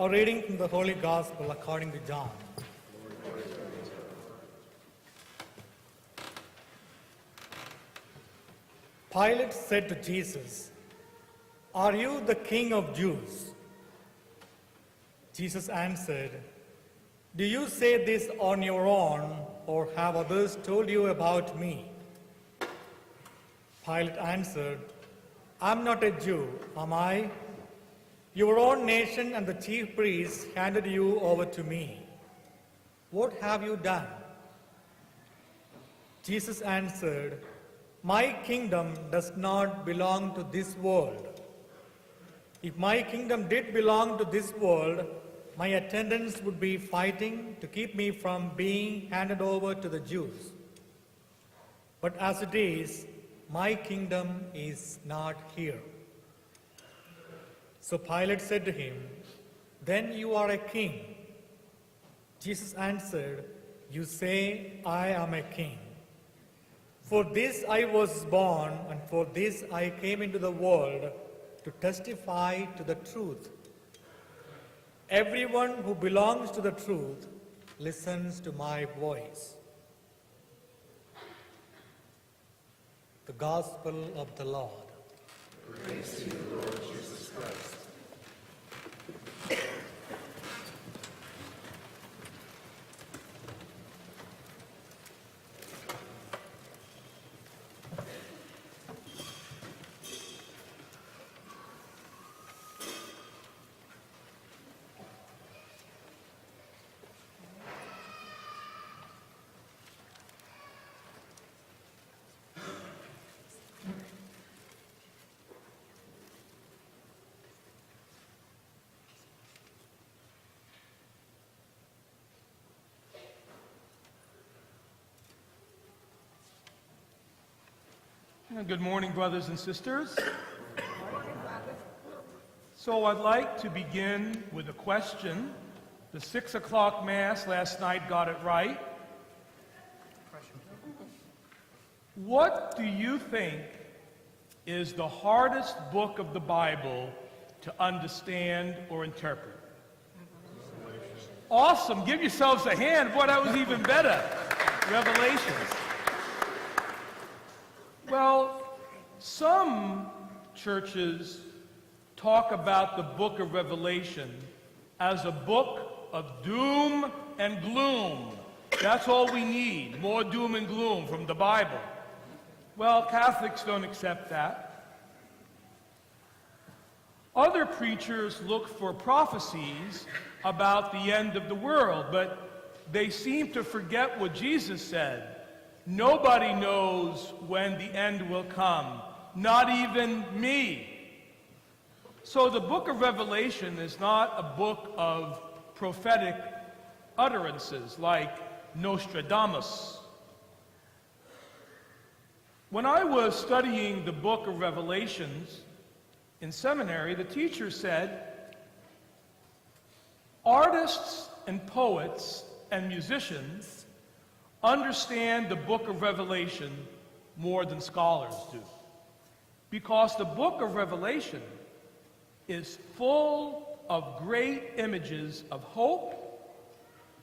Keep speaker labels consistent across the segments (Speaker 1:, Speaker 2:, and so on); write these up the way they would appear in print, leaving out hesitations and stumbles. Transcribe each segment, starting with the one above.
Speaker 1: A reading from the Holy Gospel according to John. Pilate said to Jesus, "Are you the King of Jews?" Jesus answered, "Do you say this on your own, or have others told you about me?" Pilate answered, "I'm not a Jew, am I? Your own nation and the chief priests handed you over to me. What have you done?" Jesus answered, "My kingdom does not belong to this world. If my kingdom did belong to this world, my attendants would be fighting to keep me from being handed over to the Jews. But as it is, my kingdom is not here." So Pilate said to him, "Then you are a king." Jesus answered, "You say I am a king. For this I was born, and for this I came into the world, to testify to the truth. Everyone who belongs to the truth listens to my voice." The Gospel of the Lord.
Speaker 2: Praise to you, Lord Jesus Christ.
Speaker 3: Good morning, brothers and sisters. So I'd like to begin with a question. The 6 o'clock Mass last night got it right. What do you think is the hardest book of the Bible to understand or interpret? Awesome. Give yourselves a hand. Boy, that was even better. Revelations. Well, some churches talk about the book of Revelation as a book of doom and gloom. That's all we need, more doom and gloom from the Bible. Well, Catholics don't accept that. Other preachers look for prophecies about the end of the world, but they seem to forget what Jesus said. Nobody knows when the end will come, not even me. So the book of Revelation is not a book of prophetic utterances like Nostradamus. When I was studying the book of Revelations in seminary, the teacher said, artists and poets and musicians understand the book of Revelation more than scholars do. Because the book of Revelation is full of great images of hope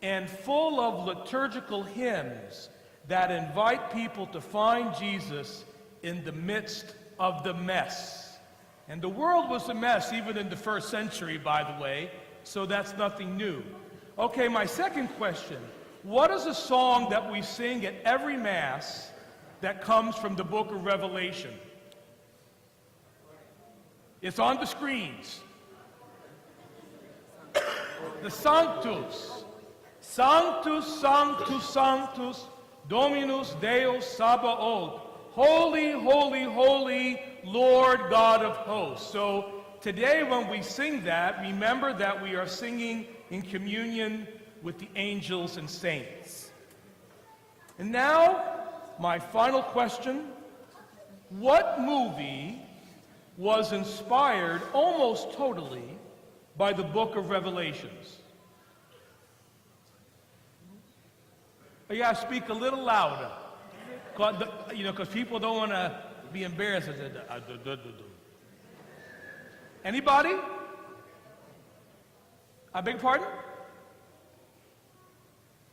Speaker 3: and full of liturgical hymns that invite people to find Jesus in the midst of the mess. And the world was a mess even in the first century, by the way, so that's nothing new. Okay, my second question. What is a song that we sing at every Mass that comes from the book of Revelation? It's on the screens. The Sanctus. Sanctus, Sanctus, Sanctus, Dominus Deus Sabaoth. Holy, holy, holy, Lord God of hosts. So today when we sing that, remember that we are singing in communion with the angels and saints. And now, my final question. What movie was inspired almost totally by the book of Revelations? Yeah, speak a little louder. Because people don't want to be embarrassed. Anybody? I beg your pardon?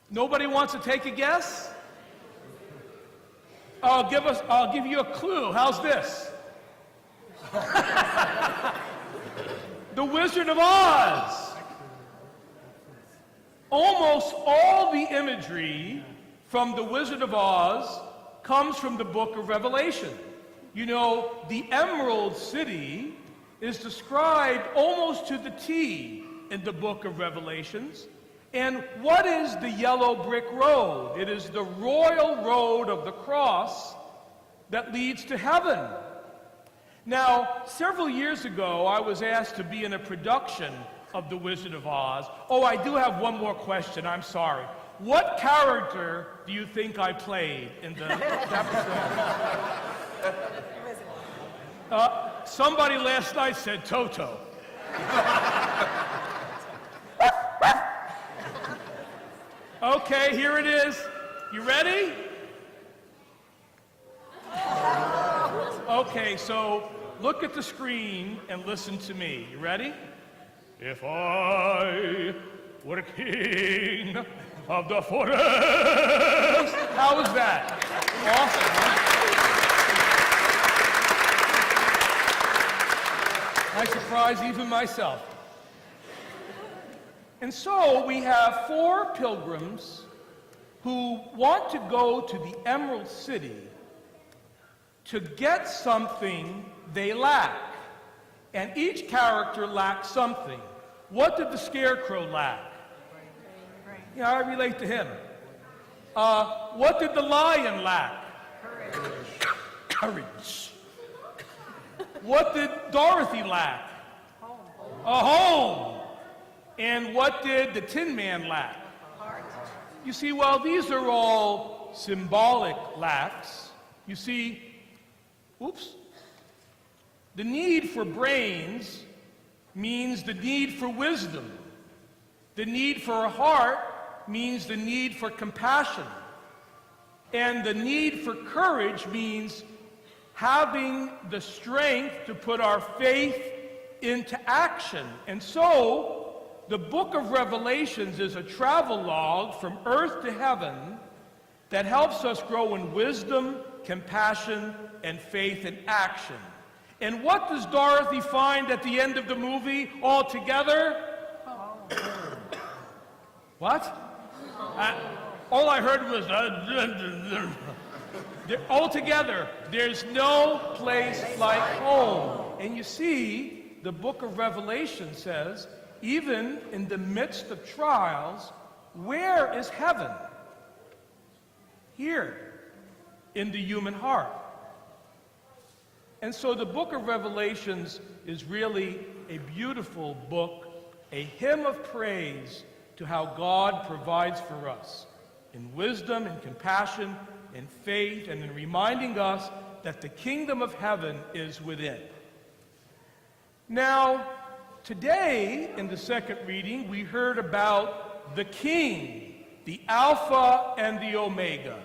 Speaker 3: Nobody wants to take a guess? I'll give you a clue. How's this? The Wizard of Oz. Almost all the imagery from The Wizard of Oz comes from the book of Revelation. You know, the Emerald City is described almost to the T in the book of Revelations. And what is the yellow brick road? It is the royal road of the cross that leads to heaven. Now, several years ago, I was asked to be in a production of The Wizard of Oz. Oh, I do have one more question. I'm sorry. What character do you think I played in the episode? Somebody last night said Toto. Okay, here it is. You ready? Okay, so look at the screen and listen to me. You ready? If I were king of the forest. How was that? Awesome, huh? I surprised even myself. And so we have 4 pilgrims who want to go to the Emerald City to get something they lack. And each character lacks something. What did the Scarecrow lack? Yeah, I relate to him. What did the lion lack? Courage. What did Dorothy lack? A home. And what did the Tin Man lack? You see, while these are all symbolic lacks, you see, the need for brains means the need for wisdom. The need for a heart means the need for compassion. And the need for courage means having the strength to put our faith into action. And so, the book of Revelations is a travelogue from earth to heaven that helps us grow in wisdom, compassion, and faith in action. And what does Dorothy find at the end of the movie all together? What? All I heard was all together. There's no place like home. And you see, the book of Revelation says, even in the midst of trials, where is heaven? Here, in the human heart. And so the book of Revelations is really a beautiful book, a hymn of praise to how God provides for us in wisdom and compassion, in faith, and in reminding us that the kingdom of heaven is within. Now, today, in the second reading, we heard about the King, the Alpha and the Omega.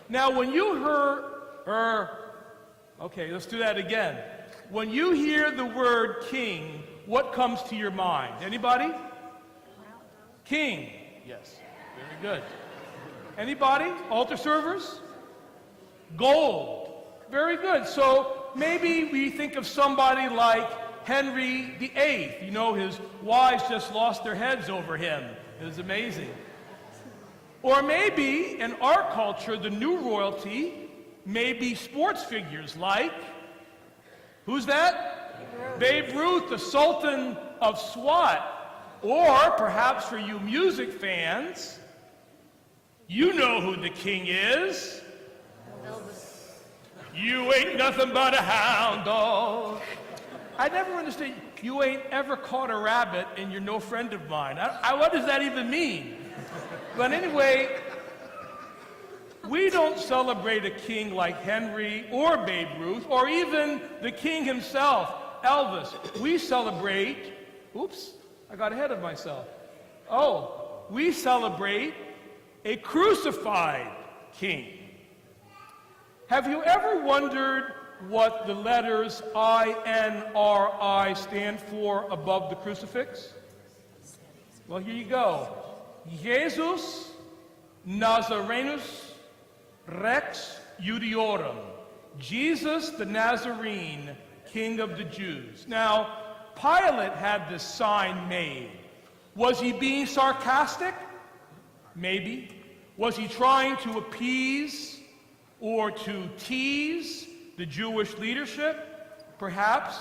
Speaker 3: Now, when you okay, let's do that again. When you hear the word king, what comes to your mind? Anybody? King. Yes, very good. Anybody? Altar servers? Gold. Very good. So maybe we think of somebody like Henry VIII. You know, his wives just lost their heads over him. It was amazing. Or maybe, in our culture, the new royalty may be sports figures like, who's that? Babe Ruth, the Sultan of SWAT. Or perhaps for you music fans, you know who the king is. Elvis. You ain't nothing but a hound dog. I never understood, you ain't ever caught a rabbit and you're no friend of mine. What does that even mean? But anyway, we don't celebrate a king like Henry or Babe Ruth or even the king himself, Elvis. We celebrate, I got ahead of myself. We celebrate a crucified king. Have you ever wondered what the letters INRI stand for above the crucifix? Well, here you go. Jesus Nazarenus Rex Judiorum. Jesus the Nazarene, King of the Jews. Now, Pilate had this sign made. Was he being sarcastic? Maybe. Was he trying to appease or to tease the Jewish leadership? Perhaps.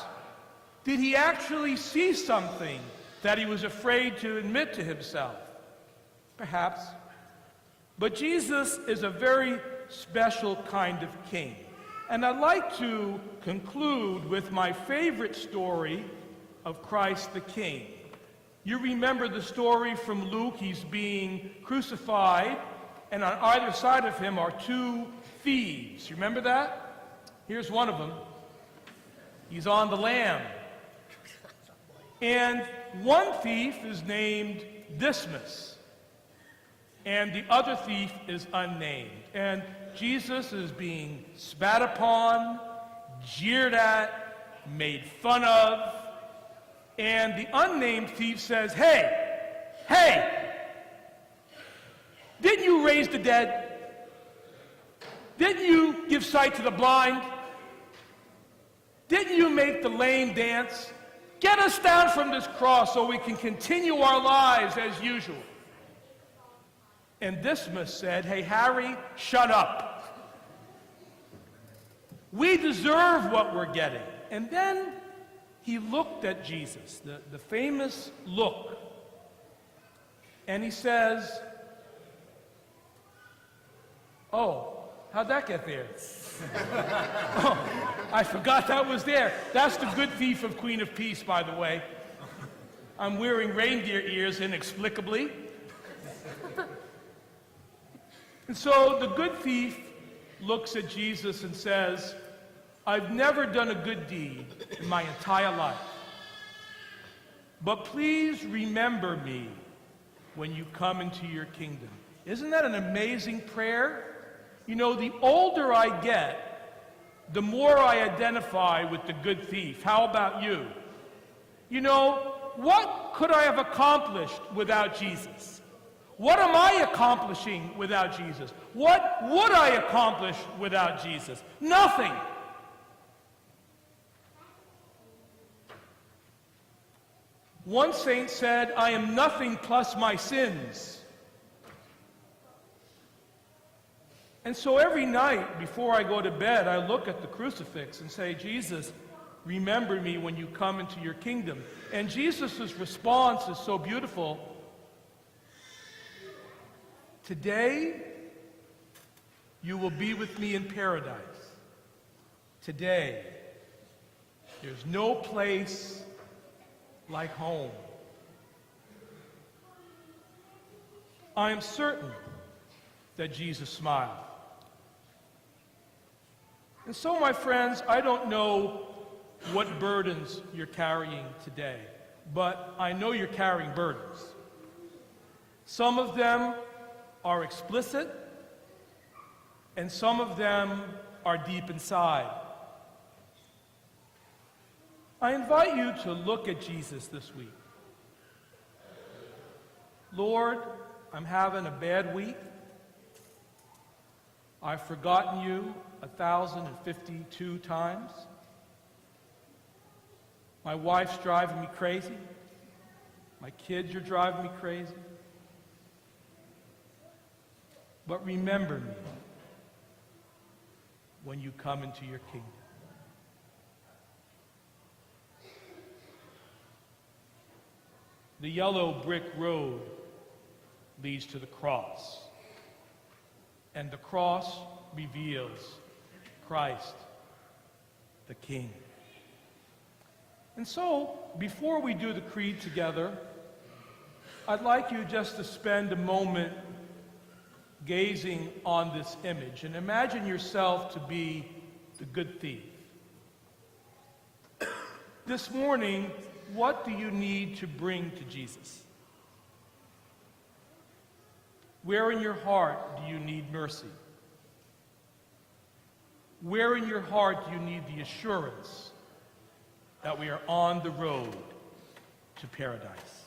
Speaker 3: Did he actually see something that he was afraid to admit to himself? Perhaps. But Jesus is a very special kind of king. And I'd like to conclude with my favorite story of Christ the King. You remember the story from Luke. He's being crucified, and on either side of him are two thieves. You remember that? Here's one of them. He's on the lamb. And one thief is named Dismas, and the other thief is unnamed. And Jesus is being spat upon, jeered at, made fun of, and the unnamed thief says, hey, didn't you raise the dead? Didn't you give sight to the blind? Didn't you make the lame dance? Get us down from this cross so we can continue our lives as usual. And Dismas said, hey, Harry, shut up. We deserve what we're getting. And then he looked at Jesus, the famous look, and he says, oh, how'd that get there? Oh, I forgot that was there. That's the good thief of Queen of Peace, by the way. I'm wearing reindeer ears inexplicably. And so the good thief looks at Jesus and says, I've never done a good deed in my entire life, but please remember me when you come into your kingdom. Isn't that an amazing prayer? You know, the older I get, the more I identify with the good thief. How about you? You know, what could I have accomplished without Jesus? What am I accomplishing without Jesus? What would I accomplish without Jesus? Nothing. One saint said, I am nothing plus my sins. And so every night before I go to bed, I look at the crucifix and say, Jesus, remember me when you come into your kingdom. And Jesus' response is so beautiful. Today, you will be with me in paradise. Today, there's no place like home. I am certain that Jesus smiled. And so, my friends, I don't know what burdens you're carrying today, but I know you're carrying burdens. Some of them are explicit, and some of them are deep inside. I invite you to look at Jesus this week. Lord, I'm having a bad week. I've forgotten you 1,052 times. My wife's driving me crazy. My kids are driving me crazy. But remember me when you come into your kingdom. The yellow brick road leads to the cross, and the cross reveals Christ, the King. And so, before we do the creed together, I'd like you just to spend a moment gazing on this image and imagine yourself to be the good thief. This morning, what do you need to bring to Jesus? Where in your heart do you need mercy? Where in your heart do you need the assurance that we are on the road to paradise?